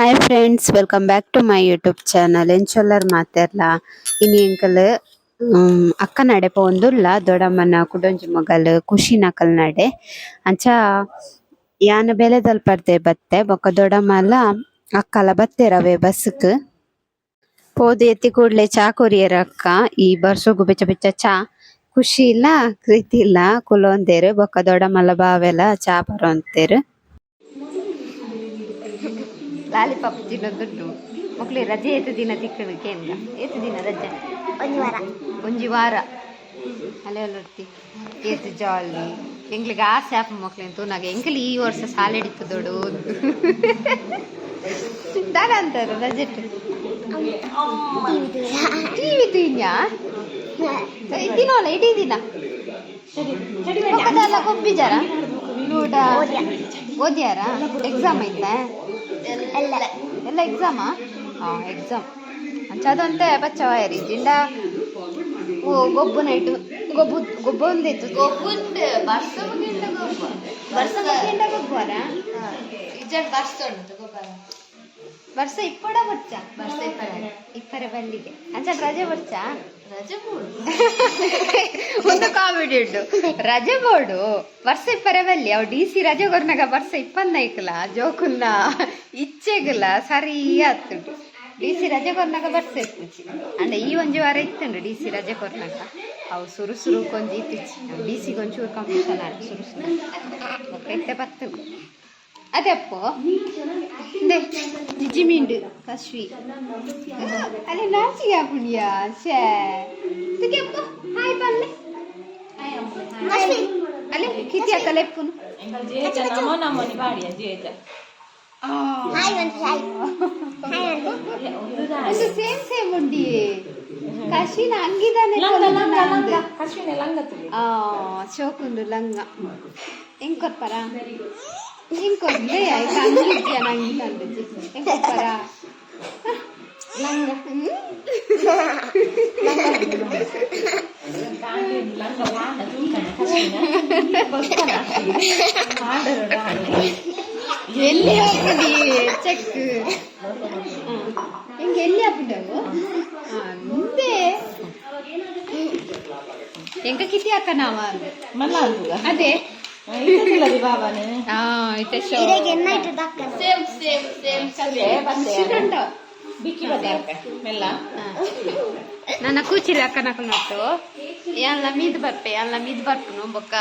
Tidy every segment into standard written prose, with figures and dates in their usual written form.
Hi friends, welcome back to my YouTube channel. ಎಂಚೊಲ್ಲರ್ ಮಾತೆರ್ಲ ಇನಿ ಎಂಕಲ್ ಅಕ್ಕ ನಡೆ ಪೋಂದುಲ್ಲ ದೊಡಮ್ಮನ ಕುಡೊಂಜಿ ಮಗಲ್ ಖುಷಿ ನಕಲ್ ನಡೆ ಅಂಚ ಯಾನ ಬೆಲೆದಲ್ ಪರ್ದೆ ಬತ್ತೆ ಬೊಕ್ಕ ದೊಡಮ್ಮಲ ಅಕ್ಕಲ ಬತ್ತೆರವೆ ಬಸ್ಕ್ ಪೋದು ಎತ್ತಿ ಕೂಡ್ಲೆ ಚಾ ಕೊರಿಯರ್ ಅಕ್ಕ ಈ ಬರ್ಸೋಗು ಬೆಚ್ಚ ಬೆಚ್ಚ ಚಾ ಖುಷಿ ಇಲ್ಲ ಪ್ರೀತಿ ಇಲ್ಲ ಕುಲೊಂದೆರ್ ಬೊಕ್ಕ ದೊಡಮ್ಮಲ ಬಾವೆಲ ಚಾ ಬರೋಂತೆರ್. ಲಾಲಿಪಾಪ್ ತಿನ್ನೋದುಂಟು ಮಕ್ಳು ರಜೆ ಏತು ದಿನ ತಿಕ್ಕಣಕ್ಕೆ ಎಂದ ಏತು ದಿನ ರಜೆ ಒಂಜಿ ವಾರ ಅಲೆ ಅಲ್ಲೊಡ್ತಿ ಏತು ಜಾಲಿ ಎಂಗ್ಲಿಗೆ ಆಸೆ ಆಪ ಮಕ್ಳೇನು ತೂನಾಗ ಎಂಕಲಿ ಈ ವರ್ಷ ಸಾಲಿಡಿತ್ತು ದೊಡ್ಡ ದಾರ ಅಂತಾರೆ ರಜೆ ಟಿವಿ ತಿನ್ಯಾ ತಿನ್ನೋಲ್ಲ ಇಡೀ ದಿನ ಪಕ್ಕದಲ್ಲ ಕೊಬ್ಬಿಜಾರ ನೋಡ ಓದ್ಯಾರ ಎಕ್ಸಾಮ್ ಐತೆ ಎಲ್ಲ ಎಕ್ಸಾಮಾ ಎಕ್ಸಾಮ್ ಅಂಚದಂತೆ ಬಚ್ಚವಾಯರಿ ಜಿಂಡ ಓ ಗೊಬ್ಬು ನೈಟು ಗೊಬ್ಬ ಒಂದಿತ್ತು ಗೊಬ್ಬುಂಡು ಗೊಬ್ಬರ ಇಜ್ಜಡ್ ಬರ್ಸ ಉಂಟು ಗೊಬ್ಬರ ವರ್ಷ ಇಪ್ಪಡ ಬರ್ಚ ವರ್ಷ ಇಪ್ಪರೆ ಬಲ್ಲಿಗೆ ಅಂಚ ರಜೆ ಬರ್ಚ ರಜೆ ಬೋರ್ಡು ಒಂದು ಕಾಮಿಡಿ ಉಂಟು ರಜೆ ಬೋರ್ಡು ವರ್ಷ ಇಪ್ಪರೆ ಬಲ್ಲಿ ಅವ್ DC ರಜೆ ಕೊರ್ನಾಗ ವರ್ಷ ಇಪ್ಪತ್ತೈಕಲ ಜೋಕುಲ್ಲ ಇಚ್ಚೆಗಲ ಸರಿ ಆತುಂಟು DC ರಜೆ ಕೊರ್ನಾಗ ಬರ್ಸ ಇತ್ತಿಚ್ಚಿ ಅಂದ್ರೆ ಈ ಒಂಜಿ ವಾರ ಇತ್ತುಂಡು DC ರಜೆ ಕೊರ್ನಾಗ ಅವು ಸುರು ಕೊಂಜಿ ಇತ್ತಿಚ್ಚಿ DC ಗೊಂಚೂರು ಕಾಂಪಿಟೇಷನ್ ಆಡಿ ಸುರು ಇತ್ತೆ ಬತ್ತು ಅದಪ್ಪೋ ದೇ ಜಿಜಿ ಮೀಂಡು ಕಶ್ವಿ ಅಲೆ ನಾಚಿಗೆ ಪುಣ್ಯ ಶೇ ತುಗೆಪ್ಪು ಹಾಯ್ ಪಲ್ಲೆ ಅಲೆ ಕಿತಿ ಅಕಲೆ ಪುನು ನಮೋನಿ ಬಾಡಿಯ ಜೇಜ ಒಂದು ಸೇಮ್ ಉಂಡಿ ಕಶ್ವಿನ ಅಂಗಿದಾನೆ ಶೋಕುಂಡು ಲಂಗ ಹೆಂಗ್ ಕೊರ್ಪರ ಇಂకొద్దే అయితే అంగిద్యా నంగిదండి ఇంకొకరా లంగ లంగ వాన చూకన కసినా బొక్కన ఆర్డర్ రాని ಎಲ್ಲಿ ಹೋಗ್ಬಿಡಿ ಚೆಕ್ ಹಿಂಗೆ ಎಲ್ಲಿ ಹಾಕ್ಬಿಟ್ಟವು ಮುಂದೆ ಹೆಂಗ ಕಿತಿ ಹಾಕ ನಾವ ಮಲ್ಲ ಅದೇ ನನ್ನ ಕೂಚಿರಿ ಅಕ್ಕನಕ್ಕನಟ್ಟು ಎಲ್ಲ ಮೀದ್ ಬರ್ಪೆ ಎಲ್ಲ ಮೀದ್ ಬರ್ಪನು ಬೊಕ್ಕ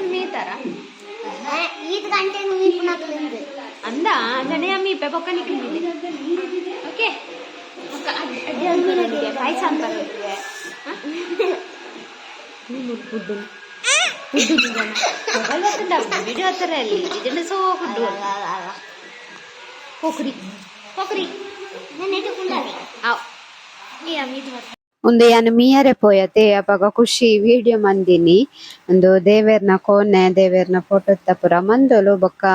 ಮೀತಾರ ಅಂದ ಜನೆಯ ಮೀಪೆ ಬೊಕ್ಕ ನಿಕ್ಕಿದೆ ಓಕೆ ಪಾಯಸ ಅಂತ ವಿಡಿಯೋ ಹತ್ತರ ಅಲ್ಲಿ ಇದನ್ನ ಸೋ ಕುಡ್ಡು ಪೋಕ್ರಿ ಒಂದು ಯಾನು ಮೀಯರೆ ಪೋಯತೆ ಅವಾಗ ಖುಷಿ ವಿಡಿಯೋ ಮಂದಿನಿ ಒಂದು ದೇವೇರ್ನ ಕೋಣೆ ದೇವೇರ್ನ ಫೋಟೋ ತಪುರ ಮಂದೋಲು ಬೊಕ್ಕ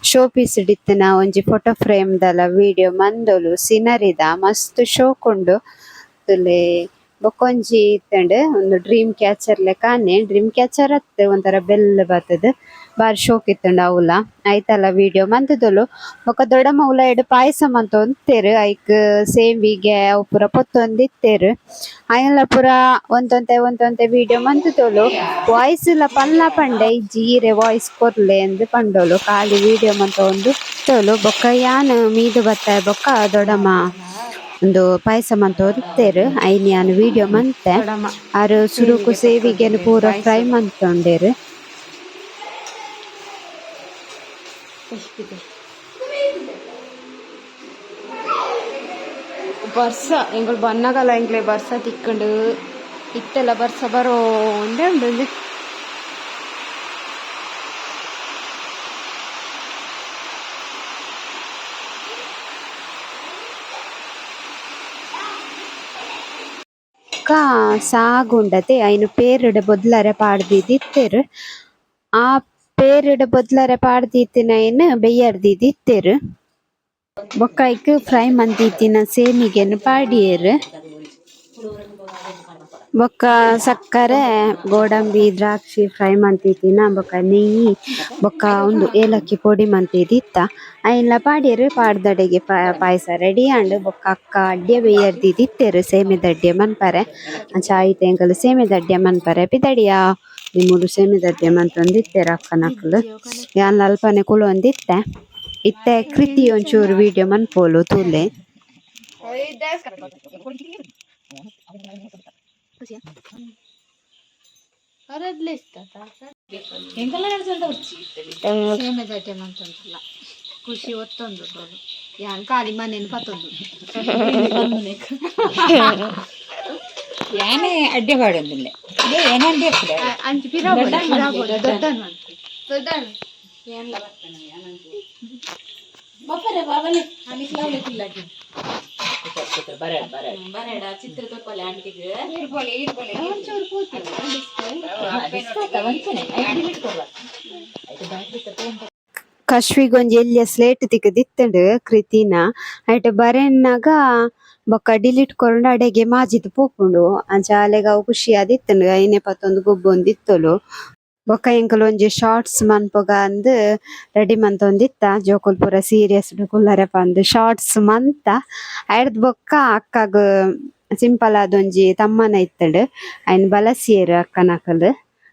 ಶೋ ಪೀಸ್ ಇಡಿತ್ತಿನ ಒಂಜಿ ಫೋಟೋ ಫ್ರೇಮ್ ದಲ ವಿಡಿಯೋ ಮಂದೋಲು ಸಿನರಿದ ಮಸ್ತ್ ಶೋಕುಂಡು ತುಲೆ ಬೊಕ್ಕೊಂಜಿ ಇತ್ತಂಡು ಒಂದು ಡ್ರೀಮ್ ಕ್ಯಾಚರ್ ಲೆಕಾನೆ ಡ್ರೀಮ್ ಕ್ಯಾಚರ್ ಅತ್ತೆ ಒಂಥರ ಬೆಲ್ ಬರ್ತದ ಬಾರಿ ಶೋಕ್ ಇತ್ತಂಡು ಅವಲ ಐತಲ್ಲ ವಿಡಿಯೋ ಮಂತದಲು ಬೊಕ್ಕ ದೊಡ್ಡಮ್ಮ ಉಲ ಎಡು ಪಾಯಸ ಮಂತ ಒಂತೇರು ಐಕ್ ಸೇವಿಗೆ ಅವು ಪೂರ ಪೊತ್ತೊಂದಿತ್ತೇರು ಅಯ್ಯಲ್ಲ ಪೂರ ಒಂತೊಂತೆ ವಿಡಿಯೋ ಮಂತದಲು ವಾಯ್ಸ್ ಇಲ್ಲ ಪಲ್ಲ ಪಂಡೆ ಜೀರೆ ವಾಯ್ಸ್ ಕೊರ್ಲೆ ಎಂದು ಪಂಡೋಲು ಖಾಲಿ ವಿಡಿಯೋ ಮಂತ ಒಂದು ತೋಲು ಬೊಕ್ಕ ಯಾನ್ ಮೀದು ಬತ್ತ ಬೊಕ್ಕ ದೊಡ್ಡಮ್ಮ ಒಂದು ಪಾಯಸ ಮಂತ ಹೊರ್ತೇರು ಐನ್ ಯಾನ್ ವಿಡಿಯೋ ಮಂತೆ ಆರು ಸುರುಕು ಸೇವಿಗೆ ಪೂರ ಫ್ರೈ ಮಂತೊಂಡೇರು ಬರ್ಸ ಎಂಗಳು ಬನ್ನಗಲ್ಲ ಎಂಗ್ಲೆ ಬರ್ಸ ತಿಕ್ಕಂಡು ಇತ್ತೆಲ್ಲ ಬರ್ಸ ಬರೋ ಒಂದೇ ಉಂಡು ಸಾಗುಂಡತೆ ಐನು ಪೇರುಡೆ ಬೊದ್ಲರೆ ಪಾಡ್ದಿದ್ದಿತ್ತೇರು ಆ ಪೇರುಡೆ ಬೊದ್ಲರೆ ಪಾಡ್ದಿತ್ತಿನ ಐನು ಬೆಯ್ಯರ್ದಿದ್ದಿತ್ತೇರು ಬೊಕ್ಕ ಐಕ್ ಫ್ರೈ ಮಂದಿತ್ತಿನ ಸೇಮಿಗೆನು ಪಾಡಿಯೇರು ಬೊಕ್ಕ ಸಕ್ಕರೆ ಗೋಡಂಬಿ ದ್ರಾಕ್ಷಿ ಫ್ರೈ ಮಂತಿತ್ತಿನ ಬೊಕ್ಕ ನೆಯ್ಯಿ ಬೊಕ್ಕ ಒಂದು ಏಲಕ್ಕಿ ಪೊಡಿ ಮಂತಿದ್ದು ಇತ್ತ ಅಯ್ಯೆಲ್ಲ ಪಾಡ್ಯರು ಪಾಡ್ದಡೆಗೆ ಪಾಯಸ ರೆಡಿ ಆಂಡ್ ಬೊಕ್ಕ ಅಕ್ಕ ಅಡ್ಡೆ ಬೇಯರ್ದಿ ದಿತ್ತೆರು ಸೇಮೆ ದಡ್ಡೆ ಮನ್ಪರೆ ಅಂಚ ಆಯ್ತು ಎಂಕಲು ಸೇಮೆ ದಡ್ಡೆ ಮನ್ಪರೆ ಪಿದಡಿಯ ನಿಮ್ಮಡು ಸೇಮೆ ದಡ್ಡೆ ಮಂತೊಂದಿತ್ತೆರು ಅಕ್ಕನಕ್ಕಲು ಯಾನ್ ಅಲ್ಪನೆ ಕುಲೊಂದಿತ್ತೆ ಇತ್ತೆ ಕೃತಿ ಒಂಚೂರು ವಿಡಿಯೋ ಮನ್ಪೋಲು ತೂಲೆ ಖುಷಿ ಒತ್ತೊಂದು ಯಾನ್ ಖಾಲಿ ಮನೇನು ಪತ್ತೊಂದು ಯಾನೇ ಅಡ್ಡೆ ಬಾಡೊಂದಿಲ್ಲ ಏನೇ ಅಡ್ಡೆ ಅಂಚು ಕಶ್ವಿಗೊಂಜಿ ಎಲ್ಲಿಯ ಸ್ಲೇಟ್ ತಿಕ್ಕ ದಿತ್ತಂಡು ಕೃತಿನ ಐಟ್ ಬರೆನ್ನಾಗ ಬೊಕ್ಕ ಡಿಲೀಟ್ ಕೊರಂಡು ಅಡೆಗೆ ಮಾಜಿದ್ ಪೋಪುಂಡು ಅಂಚ ಅಲೆಗ ಅವು ಖುಷಿ ಆದಿತ್ತಂಡು ಐನೆ ಪತ್ತೊಂದು ಗೊಬ್ಬೊಂದಿತ್ತೊಲು ಬೊಕ್ಕ ಎಂಕಲ್ ಒಂಜಿ ಶಾರ್ಟ್ಸ್ ಮನ್ಪೊಗ ಅಂದ್ ರೆಡಿ ಮಂತೊಂದಿತ್ತ ಜೋಕುಲ್ ಪೂರ ಸೀರಿಯಸ್ ಕುಲ್ಲರೆ ಪಂದ್ ಶಾರ್ಟ್ಸ್ ಮಂತ ಐಡ್ದ್ ಬೊಕ್ಕ ಅಕ್ಕಗ್ ಸಿಂಪಲ್ ಆದೊಂಜಿ ತಮ್ಮನ ಇತ್ತಂಡು ಐನ್ ಬಲಸಿಯರು ಅಕ್ಕನಕಲ್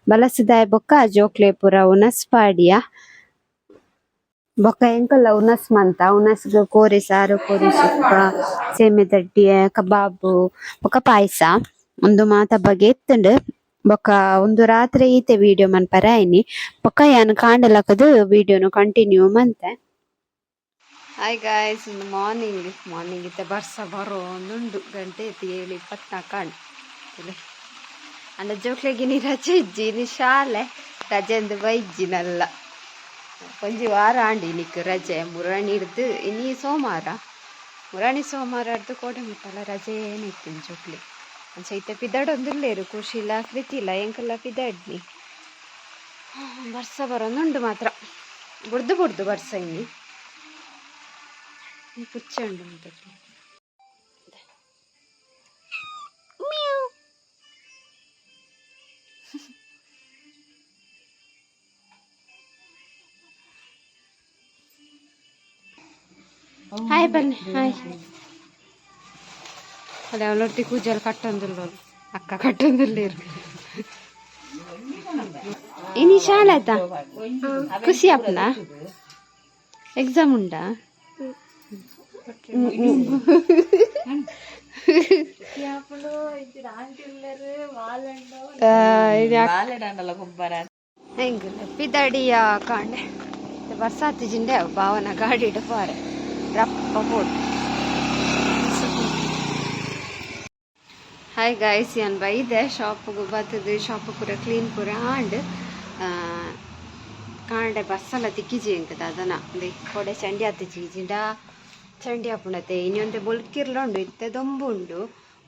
ಬಲಸಿದಾಯ ಬೊಕ್ಕ ಜೋಕ್ಲೆ ಪೂರ ಉನಸ್ ಪಾಡಿಯ ಬೊಕ್ಕ ಎಂಕಲ್ಲ ಉನಸ್ ಮಂತ ಉನಸ್ಗ್ ಕೋರೆ ಸಾರು ಕೋರೆ ಸುಕ್ಕ ಸೇಮೆ ದಡ್ಡಿಯ ಕಬಾಬು ಬೊಕ್ಕ ಪಾಯ್ಸ ಉಂದು ಮಾತ ಬಗೆ ಎತ್ತುಂಡು ಬೊಕ್ಕ ಒಂದು ರಾತ್ರಿ ಈತೆ ವಿಡಿಯೋ ಮನ್ಪರೆ ಆಯ್ನಿ ಬೊಕ್ಕ ಯಾನ್ ಕಾಂಡಲಕದು ವಿಡಿಯೋನು ಕಂಟಿನ್ಯೂ ಮಂತೆ. ಹಾಯ್ ಗಾಯ್ಸ್ ಇಂದು ಮಾರ್ನಿಂಗ್ ಇತ್ತೆ ಬರ್ಸ ಬರೋ ಒಂದುಂಡು ಗಂಟೆ ಐತಿ 7:24 ಕಾಣ್ ಅಂಡ ಜೋಕ್ಲೆಗಿನಿ ರಜೆ ಇಜ್ಜಿ ಶಾಲೆ ರಜೆ ಅಂದು ಬೈಜ್ಜಿನಲ್ಲ ಒಂಜಿ ವಾರ ಆಂಡಿ ನಿಕ್ ರಜೆ ಮುರಾಣಿ ಹಿಡ್ದು ಇನ್ನಿ ಸೋಮವಾರ ಹಿಡ್ದು ಕೋಟೆ ಮುಟ್ಟಲ್ಲ ರಜೆ ಏನಿತ್ತು ಜೋಕ್ಲಿ ಅಂಚ ಇತ್ತೆ ಪಿದಾಡೊಂದುಲ್ಲೇರು ಖುಷಿಲ ಕೃತಿಲ ಎಂಕಲ್ಲ ಪಿದಾಡ್ನಿ ಬರ್ಸ ಬರೋಂದುಂಡು ಮಾತ್ರ ಬುಡ್ದು ಬರ್ಸ ಇನ್ನಿ ಪುಚ್ಚಂಡು ಮತ್ತೆ ಹಾಯ್ ಬನ್ನಿ ಹಾಯ್ ಅದೇ ಅವಳೊಟ್ಟಿ ಕೂಜಲ್ ಕಟ್ಟೊಂದಿಲ್ಲ ಅಕ್ಕ ಕಟ್ಟೊಂದಿಲ್ಲೇರು ಇನಿ ಶಾಲೆ ಆಯ್ತಾ ಖುಷಿ ಆಪ್ನ ಎಕ್ಸಾಮ್ ಉಂಡಾ ಪಿದಡಿಯ ಕಾಂಡೆ ಬರ್ಸಾತಿ ಜಿಂಡೆ ಭಾವನ ಗಾಡಿ ಪಾರೆ ರಪ್ಪ ಪೋಟ್ ಹಾಯ್ ಗಾಯ್ಸ್ ಯಾನ್ ಬೈದೆ ಶಾಪ್ಗೆ ಬತ್ತದು ಶಾಪ್ ಪೂರ ಕ್ಲೀನ್ ಪೂರ ಆಂಡ್ ಕಾಂಡೆ ಬಸ್ಸಲ್ಲ ತಿಕ್ಕಿಜಿ ಅಂಕದ ಅದನ್ನ ಕೊಡೆ ಚಂಡಿ ಹತ್ತಿಜಿ ಜಿಂಡ ಚಂಡಿ ಹಾಪುಣತೆ ಇನ್ನೊಂದೆ ಬೊಲ್ಕಿರ್ಲ ಉಂಡು ಇತ್ತೆ ದೊಂಬು ಉಂಡು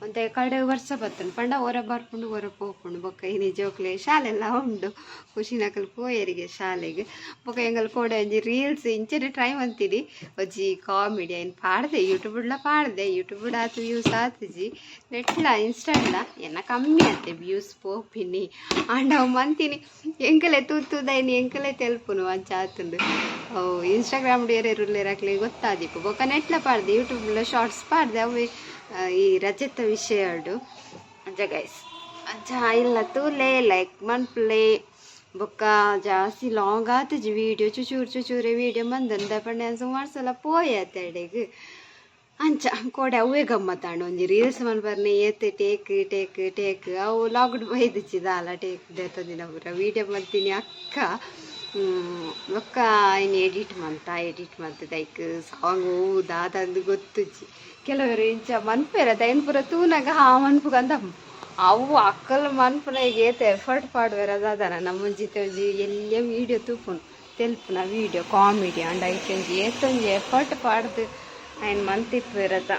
ಒಂತೆ ಕಡೆ ವರ್ಷ ಬತ್ತನು ಪಂಡ ಹೊರ ಬರ್ಪುಂಡು ಹೊರ ಪೋಪುಂಡು ಬೊಕ್ಕ ಇನಿ ಜೋಕ್ಲೆ ಶಾಲೆಲ್ಲ ಉಂಡು ಖುಷಿನಕಲ್ ಪೋಯರಿಗೆ ಶಾಲೆಗೆ ಬೊಕ್ಕ ಎಂಗಲ್ ಕೋಡೆ ಒಂಜಿ ರೀಲ್ಸ್ ಇಂಚನೆ ಟ್ರೈ ಮಂತಿನಿ ಒಂಜಿ ಕಾಮಿಡಿ ಏನು ಪಾಡ್ದೆ ಯೂಟ್ಯೂಬ್ ಆತು ವ್ಯೂಸ್ ಆತುಜಿ ನೆಟ್ಲ ಇನ್ಸ್ಟಾಡ್ಲ ಎನ್ನ ಕಮ್ಮಿ ಆತೆ ವ್ಯೂಸ್ ಪೋಪಿನಿ ಆಂಡ ಅವು ಮಂತಿನಿ ಎಂಕಲೆ ತೂತುದೈನಿ ಎಂಕಲೆ ತೆಲ್ಪುನು ಅಂಚ ಆತುಂಡು ಅವು ಇನ್ಸ್ಟಾಗ್ರಾಮ್ ಏರೇರುಲ್ಲೇರಾಕ್ಲೆ ಗೊತ್ತಾದಿಪ್ಪು ಬೊಕ್ಕ ನೆಟ್ಲ ಪಾಡ್ದೆ ಯೂಟ್ಯೂಬ್ಲ ಶಾರ್ಟ್ಸ್ ಪಾಡ್ದೆ ಅವು ಈ ರಜತ ವಿಷಯ ಅಂಚ ಗೈಸ್ ಅಂಚ ಇಲ್ಲ ತೂಲೆ ಲೈಕ್ ಮನ್ಪ್ಲೆ ಬೊಕ್ಕ ಜಾಸ್ತಿ ಲಾಂಗ್ ಆತಜಿ ವಿಡಿಯೋ ಚೂಚೂರೆ ವಿಡಿಯೋ ಮಂದಂದ ಪಂಡೆ ಸುಮಾರು ಸಲ ಪೋಯತ್ತೆ ಅಡೆಗ್ ಅಂಚ ಕೋಡೆ ಅವೇ ಗಮ್ಮತ್ತಾಂಡು ಒಂಜಿ ರೀಲ್ಸ್ ಮನ್ಪರ್ನೆ ಏತೆ ಟೇಕ್ ಅವು ಲಾಕ್ಡ್ ಬೈದಿಚ್ಚಿದಾಲ ಟೇಕ್ ದೇತದಿನ ಪೂರ ವಿಡಿಯೋ ಮಾಡ್ತೀನಿ ಅಕ್ಕ ಬೊಕ್ಕ ಇನ್ನು ಎಡಿಟ್ ಮಂತ ದೈಕ್ ಸಾಂಗ್ ದಾದಂದು ಗೊತ್ತುಜ್ಜಿ ಕೆಲವರು ಇಂಚ ಮನ್ಪೇರ ದೈನ್ ಪೂರ ತೂನಾಗ ಮನ್ಪುಗಂದ ಅವು ಅಕ್ಕಲ್ ಮನ್ಪುನ ಈಗ ಏತೆ ಎಫರ್ಟ್ ಪಾಡುವೆರ ಅದಾದನ ನಮ್ಮ ಜೊತೆ ಒಂಜಿ ಎಲ್ಲೇ ವೀಡಿಯೋ ತೂಪುನು ತೆಲ್ಪುನ ವೀಡಿಯೋ ಕಾಮಿಡಿ ಅಂಡ್ ಐತೊಂಜಿ ಏತೊಂಜಿ ಎಫರ್ಟ್ ಪಾಡ್ದು ಆಯ್ನ ಮಂತಿಪ್ಪುವೆರತ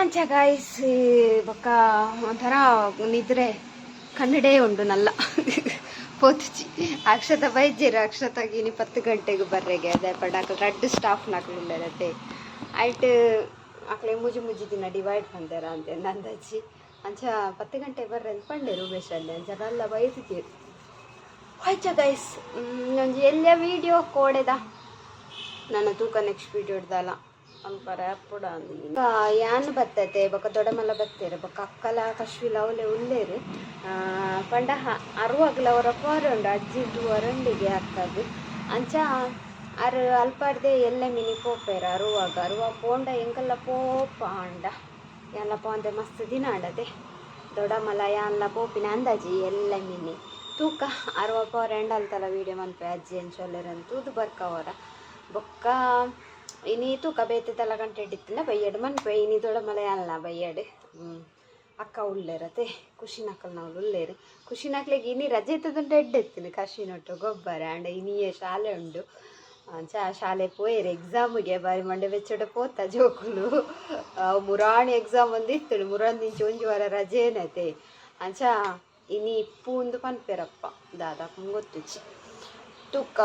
ಅಂಚ ಗಾಯ್ಸ್ ಬೊಕ್ಕ ಒಂಥರ ನಿದ್ರೆ ಕನ್ನಡೇ ಉಂಡು ನಲ್ಲ ಪೋತುಜಿ ಅಕ್ಷತ ಬೈಜೇರು ಅಕ್ಷತಾಗಿನಿ 10 ಗಂಟೆಗೆ ಬರ್ರೆಗೆ ಅದೇ ಪಡಾಕ ರಡ್ಡು ಸ್ಟಾಫ್ ನಾಕುಲ್ಲೆರತ್ತೆ ಐಟ್ ಅಕ್ಲೆ ಮುಜಿ ದಿನ ಡಿವೈಡ್ ಬಂದಾರ ಅಂತೆ ನಂದಜ್ಜಿ ಅಂಚ 10 ಗಂಟೆ ಬರ್ರೆ ಅಂತ ಪಂಡೆ ರೂಬೇಶಲ್ಲಿ ಅಂಚಲ್ಲ ಬೈತಿದ್ದೀರಿ ಆಯ್ತಾ ಗೈಸ್. ಒಂಜಿ ಎಲ್ಲ ವೀಡಿಯೋ ಕೋಡೆದ ನನ್ನ ತೂಕ ನೆಕ್ಸ್ಟ್ ವೀಡಿಯೋ ಇಡ್ದಲ್ಲ ಅಂಪರ ಪುಡ ಯಾನ್ ಬತ್ತತೆ ಬೊಕ್ಕ ದೊಡ್ಡಮಲ್ಲ ಬತ್ತೇರು ಬೊಕ್ಕ ಅಕ್ಕಲ ಕಶ್ವಿಲ ಅವಲೆ ಉಲ್ಲೇರು ಪಂಡ ಅರುವಾಗ್ಲ ಅವರ ಪೋರ ಉಂಡು ಅಜ್ಜಿದು ಅರಂಡಿಗೆ ಆಗ್ತದೆ ಅಂಚ ಅರು ಅಲ್ಪಾಡ್ದೆ ಎಲ್ಲ ಮಿನಿ ಪೋಪೇರ ಅರುವ ಪೋಂಡ ಎಂಕಲ್ಲ ಪೋಪ ಅಂಡ ಎಲ್ಲ ಪೋಂದೆ ಮಸ್ತ್ ದಿನ ಆಡದೆ ದೊಡ್ಡಮಲ್ಲ ಯಾನ್ಲ ಪೋಪಿನ ಅಂದಾಜಿ ಎಲ್ಲ ಮಿನಿ ತೂಕ 60 ಪವರ್ ಎಂಡಲ್ತಲ ವೀಡಿಯೋ ಮನ್ಪೆ ಅಜ್ಜಿ ಎಂಚೊಲ್ಲೆರಂತೂದು ಬರ್ಕವರ ಬೊಕ್ಕ ಇನಿ ತೂಕ ಬೇತೆದಲ್ಲ ಗಂಟೆ ಇಟ್ಟಿತ್ತಿಲ್ಲ ಬೈಯಡು ಮನ್ಪೆ ಇನಿ ದೊಡ್ಡಮಲ್ಲ ಯಾನ್ಲ ಬೈಯಡು ಅಕ್ಕ ಉಳ್ಳೇರತೆ ಖುಷಿನಕ್ಕಲ್ ಉಳ್ಳೇರು ಖುಷಿನಕ್ಲಿಗೆ ಇನಿ ರಜೆ ಇತ್ತದಂటే ಎಡ್ಡೆತ್ತಿನ ಕಶಿನೊಟ್ಟು ಗೊಬ್ಬರ ಅಂಡ ಇನಿಯೇ ಶಾಲೆ ಉಂಡು ಶಾಲೆ ಪೋಯರು ಎಕ್ಸಾಮಿಗೆ ಬಾರಿ ಮಂಡೆ ಬೆಚ್ಚಡ ಪೋತ ಜೋಕುಲು ಮುರಾಣಿ ಎಕ್ಸಾಮ್ ಒಂದು ಇತ್ತು ಮುರಾಂದಿಂಚಿ ಒಂಜಿ ವಾರ ರಜೆ ಏನತೆ ಅಂಚ ಇನಿ ಪೂಂದು ಪನ್ಪೆರಪ್ಪ ದಾದಾಪು ಗೊತ್ತುಚ್ಚಿ ತುಕ್ಕ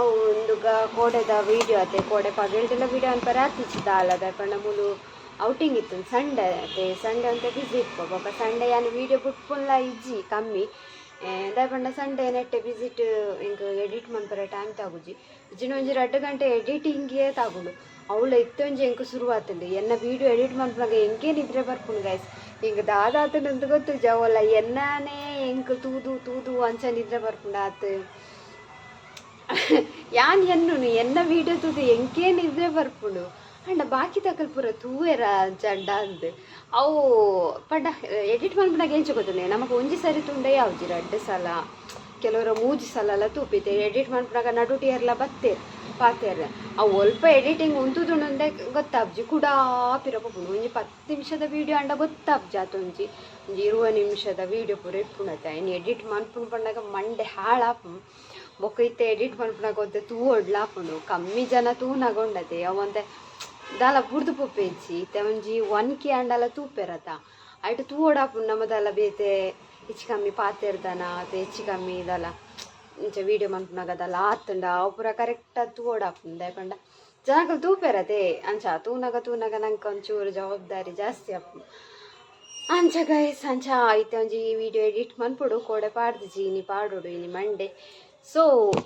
ಒಂದುಗ ಕೋಡೆದ ವೀಡಿಯೋ ಅತೆ ಕೋಡೆ ಪಗೆಲ್ಟೆಲ್ಲ ವೀಡಿಯೋ ಅನ್ಪರ ಹತ್ತಿಚ್ಚಿ ದಾಲದ ಪಂಡ ಮೂಲು ಔಟಿಂಗ್ ಇತ್ತು ಸಂಡೇ ಅತೆ ಸಂಡೇ ಅಂತ ಬಿಸಿ ಇಪ್ಪ ಪಾಪ ಸಂಡೇ ಯಾನು ವೀಡಿಯೋ ಬಿಟ್ಪುಲ್ಲ ಇಜ್ಜಿ ಕಮ್ಮಿ ದಾಯಪಂಡ ಸಂಡೇ ನೆಟ್ಟೆ ವಿಸಿಟ್ ಹಿಂಗೆ ಎಡಿಟ್ ಮನ್ಪರೆ ಟೈಮ್ ತಾಗುಜಿ ಇಜ್ಜಿನ ಒಂಜಿ 2 ಗಂಟೆ ಎಡಿಟಿಂಗ್ಗೆ ತಾಗುಡು ಅವಳು ಇತ್ತೊಂಜಿ ಎಂಕು ಶುರುವಾತುಂಡು ಎನ್ನ ವೀಡಿಯೋ ಎಡಿಟ್ ಮನ್ಪನಾಗ ಎಂಕೇ ನಿದ್ರೆ ಬರ್ಪುಂಡು ಗೈಸ್ ಹಿಂಗೆ ದಾದಾತನಂದು ಗೊತ್ತು ಜವಲ್ಲ ಎನ್ನಾನೇ ಎಂಕು ತೂದು ಅಂಚ ನಿದ್ರೆ ಬರ್ಪುಂಡು ಆತು ಯಾನ್ ಎನ್ನ ವೀಡಿಯೋ ತೂದು ಎಂಕೇ ನಿದ್ರೆ ಬರ್ಪುಂಡು ಅಂಡ ಬಾಕಿ ತಕಲ್ ಪೂರ ತೂವೆರ ಜಂಡ ಅಂದು ಅವು ಪಂಡ ಎಡಿಟ್ ಮನ್ಪನಾಗ ಎಂಚ ಗೊತ್ತುಂಡೆ ನಮಗೆ ಒಂಜಿ ಸರಿ ತುಂಡೆ ಯಾವ್ಜಿ 2 ಸಲ ಕೆಲವರ 3 ಸಲ ಎಲ್ಲ ತೂಪಿತೆ ಎಡಿಟ್ ಮನ್ಪನಾಗ ನಡುಟಿಯರ್ಲ ಬತ್ತೇರು ಪಾತೇರು ಅವು ಒಲ್ಪ ಎಡಿಟಿಂಗ್ ಉಂತುದುಂಡೆ ಗೊತ್ತಾಬ್ಜಿ ಕುಡಾಪಿರ ಪಪ್ಪುಂಡು ಒಂಜಿ 10 ನಿಮಿಷದ ವೀಡಿಯೋ ಅಂಡ ಗೊತ್ತಾಬ್ಜಿ ಆತೊಂಜಿ 20 ನಿಮಿಷದ ವೀಡಿಯೋ ಪೂರ ಇಪ್ಪುಣತೆ ಇನ್ನು ಎಡಿಟ್ ಮನ್ಪುಂಡು ಪಂಡಾಗ ಮಂಡೆ ಹಾಳಾಪು ಬೊಕ್ಕ ಇತ್ತೆ ಎಡಿಟ್ ಮನ್ಪನಾಗ ಒಂತೆ ತೂ ಒಡ್ಲಾಪುಂಡು ಕಮ್ಮಿ ಜನ ತೂನಗೊಂಡತೆ ಅವಂತೆ ದಾಲ ಬುಡ್ದು ಪೊಪ್ಪೇಜಿ ಇತ್ತೆ ಒಂಜಿ 1K ಅಂಡಲ ತೂಪೆರತ ಐಟು ತೂ ಓಡಾಪುಂಡು ನಮ್ಮದಲ್ಲ ಬೇತೆ ಹೆಚ್ಚು ಕಮ್ಮಿ ಪಾತೆರ್ದನ ಅದು ಹೆಚ್ಚು ಕಮ್ಮಿ ಇದಲ್ಲ ಇಂಚ ವೀಡಿಯೋ ಮನ್ಪನಾಗ ಅದಲ್ಲ ಆತುಂಡ ಅವು ಪೂರ ಕರೆಕ್ಟಾಗಿ ತೂ ಓಡಾಪುಂಡು ಪಂಡ ಜನಗಳು ತೂಪೆರತೆ ಅಂಚ ತೂನಗ ನಂಗೆ ಒಂಚೂರು ಜವಾಬ್ದಾರಿ ಜಾಸ್ತಿ ಆಪು ಅಂಚ ಗೈಸ್ ಅಂಚ ಐತೆ ಒಂಜಿ ವೀಡಿಯೋ ಎಡಿಟ್ ಮನ್ಪುಡು ಕೋಡೆ ಪಾಡ್ದಿಜಿ ಇನಿ ಪಾಡೋಡು ಇನಿ ಮಂಡೆ ಸೊ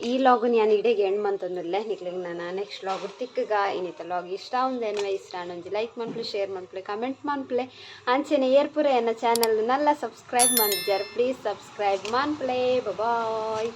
ಈ ಲಾಗು ನಾನು ಇಡೆಗೆ ಎಂಡ್ ಮಂತಂದಿರಲೆ ನಿಕ್ಲಿಗೆ ನಾನು ನೆಕ್ಸ್ಟ್ ಲಾಗ್ ತಿಕ್ಕಗ ಇನ್ನಿತ ಲಾಗ್ ಇಷ್ಟ ಒಂದೇನು ಇಷ್ಟ ಒಂಜಿ ಲೈಕ್ ಮನ್ಪ್ಲೆ ಶೇರ್ ಮನ್ಪ್ಲೆ ಕಮೆಂಟ್ ಮನ್ಪ್ಲೆ ಅಂಚೆನೆ ಏರ್ಪುರ ಎನ್ನ ಚಾನಲ್ ನಲ್ಲ ಸಬ್ಸ್ಕ್ರೈಬ್ ಮಾಡಿದ್ದಾರೆ ಪ್ಲೀಸ್ ಸಬ್ಸ್ಕ್ರೈಬ್ ಮನ್ಪ್ಲೆ ಬಾಯ್.